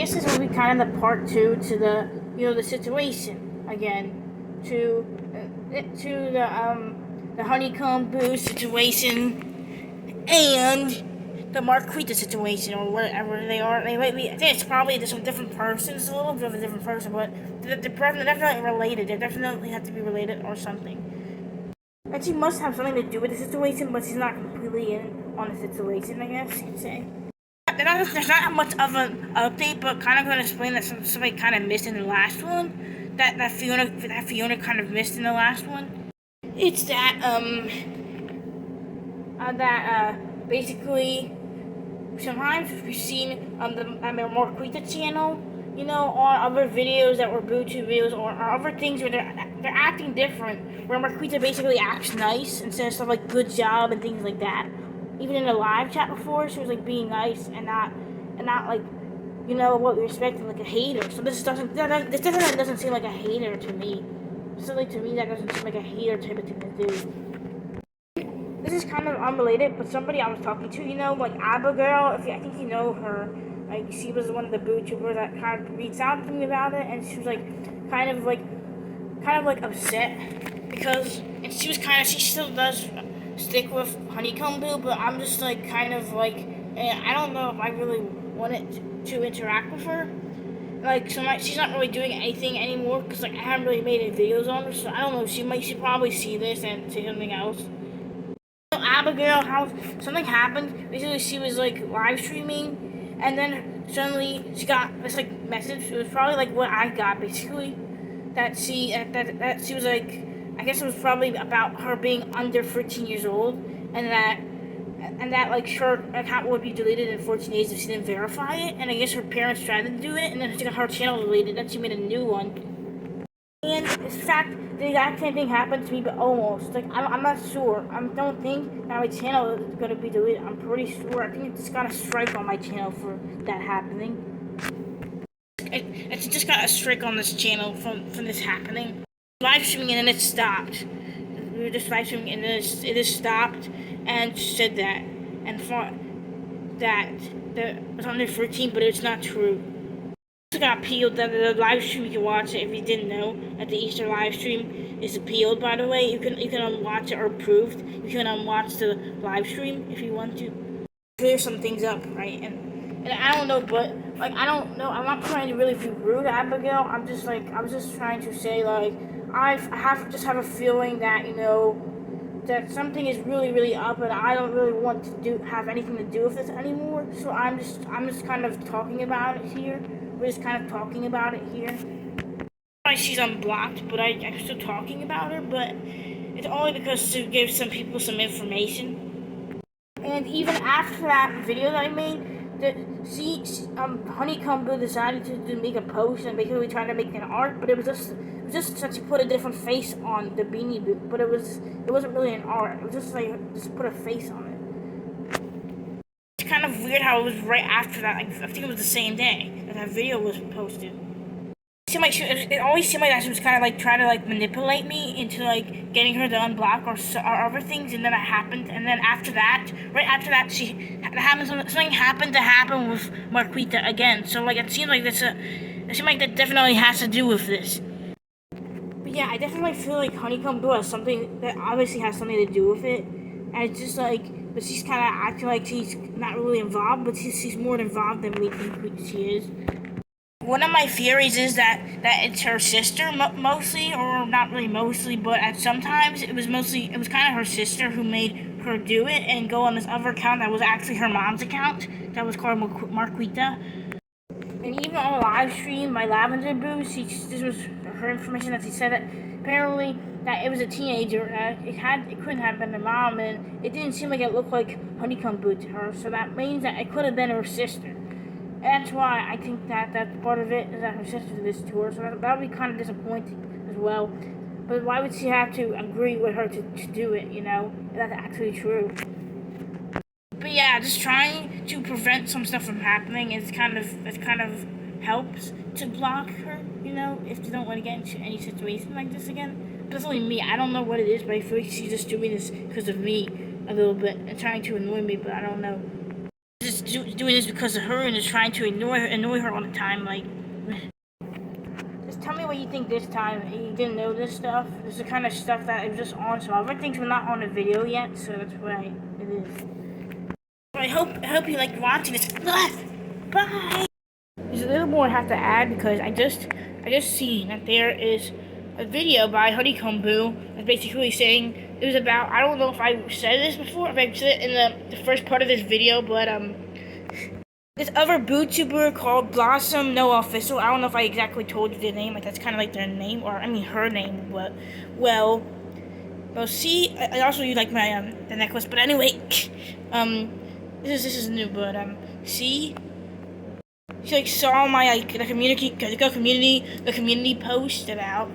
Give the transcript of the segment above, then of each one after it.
guess this will be kind of the part 2 to the, the situation again, to the Honeycomb Boo situation and the Marquita situation, or whatever they are. They might be. I think it's probably just some different persons, a little bit of a different person, but they're definitely related. They definitely have to be related or something. And she must have something to do with the situation, but she's not completely in on the situation, I guess you'd say. There's not much of an update, but kind of going to explain that somebody kind of missed in the last one. That Fiona kind of missed in the last one. It's that basically sometimes we've seen on the Marquita channel, or other videos that were BooTube videos, or other things where they're acting different, where Marquita basically acts nice instead of stuff like good job and things like that. Even in the live chat before, she was like being nice and not like, what we expected, like a hater. So this definitely doesn't seem like a hater to me. Certainly to me, that doesn't seem like a hater type of thing to do. This is kind of unrelated, but somebody I was talking to, like Abigail, I think you know her. Like, she was one of the BooTubers that kind of reached out to me about it, and she was like, kind of like upset because, and she still does stick with Honeycomb Boo, but I'm just like kind of like, I don't know if I really wanted to interact with her. Like, so she's not really doing anything anymore because like I haven't really made any videos on her, so I don't know. She probably see this and say something else. Abigail, how something happened. Basically, she was like live streaming, and then suddenly she got this like message. It was probably like what I got, basically, that she was like, I guess it was probably about her being under 13 years old, and that like her account would be deleted in 14 days if she didn't verify it. And I guess her parents tried to do it, and then she got her channel deleted. Then she made a new one. And in fact, the exact same thing happened to me, but almost. Like, I'm not sure. I don't think that my channel is gonna be deleted. I'm pretty sure. I think it just got a strike on my channel for that happening. It just got a strike on this channel from this happening. Live streaming and then it stopped. We were just live streaming and then it just stopped and said that and thought that it was under 13, but it's not true. It got appealed. The live stream, you can watch it if you didn't know. That the Easter live stream is appealed, by the way. You can unwatch it or approved. You can unwatch the live stream if you want to. Clear some things up, right? And I don't know, but like I don't know. I'm not trying to really be rude, Abigail. I was just trying to say like I have a feeling that that something is really, really up, and I don't really want to have anything to do with this anymore. So I'm just kind of talking about it here. We're just kind of talking about it here. She's unblocked, but I'm still talking about her. But it's only because to give some people some information. And even after that video that I made, Honeycomb Boo decided to make a post and basically trying to make an art, but it was just that she put a different face on the Beanie Boo, but it wasn't really an art. It was just like just put a face on it. It's kind of weird how it was right after that. Like, I think it was the same day that video was posted. It always seemed like that she was kind of like trying to like manipulate me into like getting her to unblock or other things, and then it happened. And then after that, right after that, something happened to happen with Marquita again. So like it seemed like that definitely has to do with this. But yeah, I definitely feel like Honeycomb Boo has something that obviously has something to do with it, and it's just like, but she's kind of acting like she's not really involved, but she's more involved than we think she is. One of my theories is that it's her sister mostly, or not really mostly, but at sometimes it was kind of her sister who made her do it and go on this other account that was actually her mom's account that was called Marquita. And even on a live stream, my Lavender Boo, this was her information that she said that apparently that it was a teenager. It couldn't have been her mom, and it didn't seem like it looked like Honeycomb Boo to her. So that means that it could have been her sister. That's why I think that part of it is that her sister did this to her, so that would be kind of disappointing as well. But why would she have to agree with her to do it, if that's actually true? But yeah, just trying to prevent some stuff from happening it kind of helps to block her, if you don't want to get into any situation like this again. But it's only me. I don't know what it is, but I feel like she's just doing this because of me a little bit and trying to annoy me, but I don't know. Just doing this because of her and is trying to annoy her all the time. Like, just tell me what you think this time. You didn't know this stuff. This is the kind of stuff that is just on some other things, but not on the video yet. So that's why it is. I hope you like watching this. Bye. There's a little more I have to add because I just seen that there is a video by Honeycomb that's basically saying it was about, I don't know if I said this before, if I said it in the first part of this video, but this other YouTuber called Blossom No Official. I don't know if I exactly told you their name, like that's kind of like their name, or I mean her name, but well, see, I also you like my the necklace, but anyway, this is new, but see. She like saw my like the community post about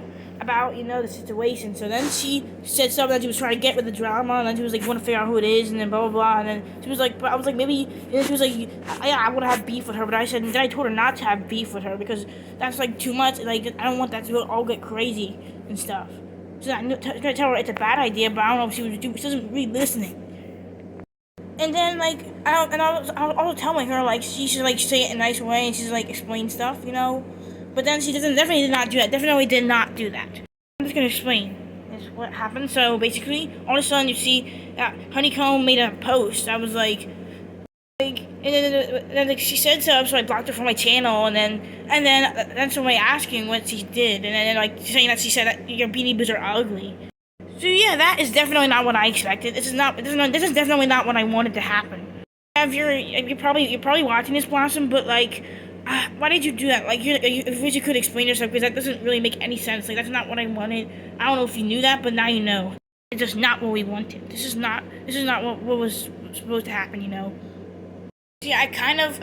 you know the situation. So then she said something that she was trying to get with the drama, and then she was like want to figure out who it is, and then blah blah blah. And then she was like, but I was like maybe. And then she was like, yeah, I want to have beef with her, but I said, and then I told her not to have beef with her because that's like too much. Like I don't want that to all get crazy and stuff. So I tried to tell her it's a bad idea, but I don't know if she wasn't really listening. And then, like, I was also telling her, like, she should, like, say it in a nice way, and she's, like, explain stuff, you know? But then she definitely did not do that. Definitely did not do that. I'm just gonna explain what happened. So, basically, all of a sudden, you see that Honeycomb made a post that was, and then like, she said so I blocked her from my channel, and then somebody asking what she did, and then, like, saying that she said that your Beanie Boos are ugly. So yeah, that is definitely not what I expected. This is definitely not what I wanted to happen. You're probably watching this, Blossom, but like, why did you do that? Like, you wish you could explain yourself because that doesn't really make any sense. Like, that's not what I wanted. I don't know if you knew that, but now you know. It's just not what we wanted. This is not what was supposed to happen, you know. So yeah, I kind of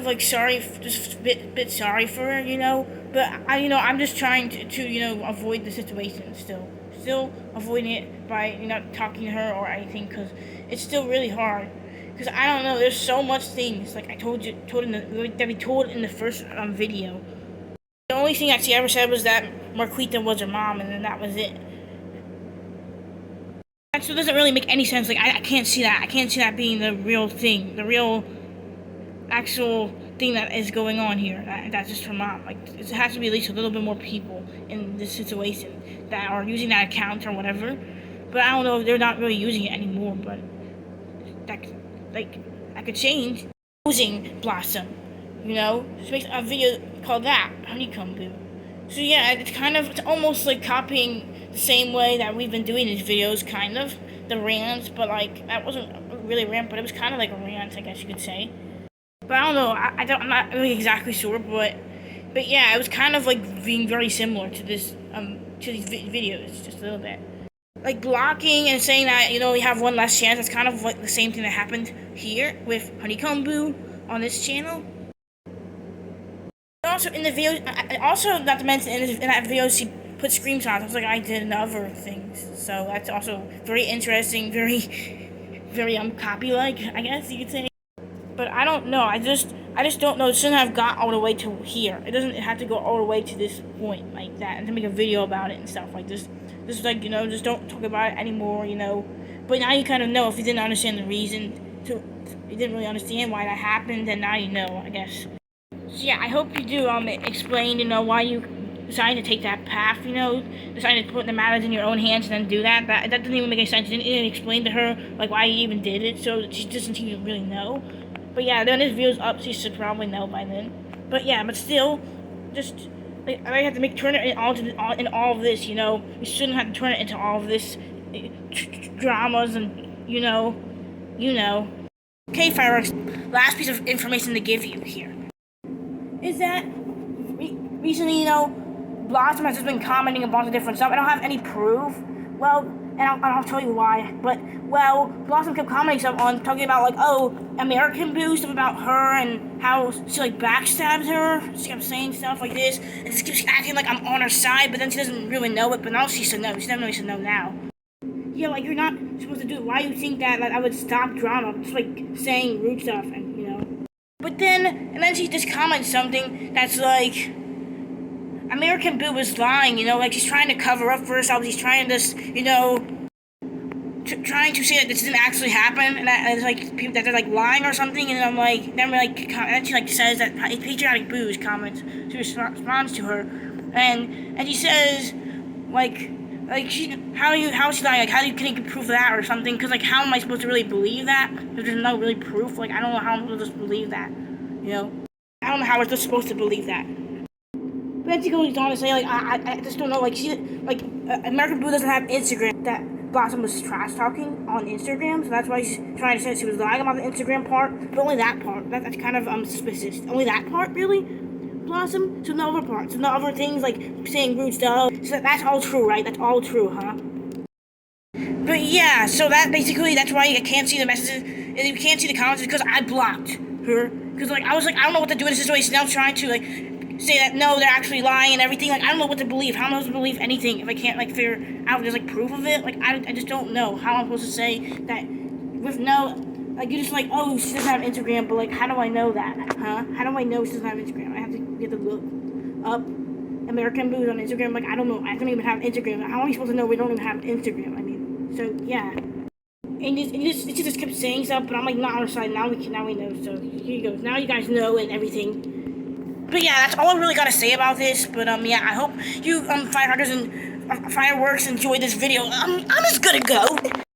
like sorry, just a bit sorry for her, you know. But I'm just trying to avoid the situation still avoiding it by not talking to her or anything because it's still really hard. Because I don't know, there's so much things like I told that we told in the first video. The only thing that she ever said was that Marquita was her mom, and then that was it. That still doesn't really make any sense. Like I can't see that. I can't see that being the real thing, the real actual thing that is going on here. That's just her mom. Like it has to be at least a little bit more people in this situation that are using that account or whatever. But I don't know if they're not really using it anymore. But that could change. Using Blossom, just make a video called that Honeycomb. So yeah, it's almost like copying the same way that we've been doing these videos, kind of the rants. But like that wasn't really a rant, but it was kind of like a rant, I guess you could say. But I don't know. I'm not really exactly sure, but yeah, it was kind of like being very similar to this to these videos, just a little bit. Like blocking and saying that we have one last chance. It's kind of like the same thing that happened here with Honeycomb on this channel. Also in the video, also not to mention in that video, she put screenshots. It's like I did in other things. So that's also very interesting, very copy-like, I guess you could say. But I don't know. I just don't know. It shouldn't have got all the way to here. It doesn't have to go all the way to this point like that and to make a video about it and stuff like this. Just like just don't talk about it anymore. But now you kind of know if you didn't understand the reason. You didn't really understand why that happened, then now you know, I guess. So yeah, I hope you do explain why you decided to take that path. Decided to put the matters in your own hands and then do that. That doesn't even make any sense. You didn't explain to her like why you even did it, so she doesn't even really know. But yeah, then this video's up, so you should probably know by then. But yeah, but still, just like I have to turn it in all of this. You shouldn't have to turn it into all of this dramas and Okay, Firecracker. Last piece of information to give you here is that recently, Blossom has just been commenting a bunch of different stuff. I don't have any proof. Well, and I'll tell you why. But Blossom kept commenting stuff on talking about like, American Boo, stuff about her and how she like backstabs her. She kept saying stuff like this and just keeps acting like I'm on her side, but then she doesn't really know it. But now she should know. She definitely should know now. Yeah, like you're not supposed to do it. Why do you think that I would stop drama? Just like saying rude stuff and But then she just comments something that's like American Boo was lying, like she's trying to cover up for herself. She's trying to just, trying to say that this didn't actually happen, and that it's like people that they're like lying or something, and I'm like, then she like says that patriotic booze comments. She responds to her, and she says like how is she lying? Like can you prove that or something? Because like how am I supposed to really believe that? If there's no really proof. Like I don't know how I'm supposed to believe that. You know, I don't know how we're just supposed to believe that. But then she goes on to say like I just don't know. Like American Boo doesn't have Instagram. That Blossom was trash talking on Instagram, so that's why she's trying to say she was lying about the Instagram part. But only that part. That's kind of suspicious. Only that part, really. Blossom. So no other parts. So no other things like saying rude stuff. So that's all true, right? That's all true, huh? But yeah, so that's why you can't see the messages and you can't see the comments because I blocked her. Because like I was like I don't know what to do in this situation. Now I'm trying to like say that no, they're actually lying and everything. Like I don't know what to believe. How am I supposed to believe anything if I can't like figure out there's like proof of it? Like I just don't know how I'm supposed to say that with no like you're just like oh she doesn't have Instagram, but like how do I know that? Huh? How do I know she doesn't have Instagram? I have to get the look up American Booze on Instagram. Like I don't know. I don't even have Instagram. How am I supposed to know we don't even have Instagram? I mean, so yeah. And she just kept saying stuff, but I'm like not on her side. Now we know. So here you go. Now you guys know and everything. But yeah, that's all I really gotta say about this. But yeah, I hope you firecrackers and fireworks enjoyed this video. I'm just gonna go.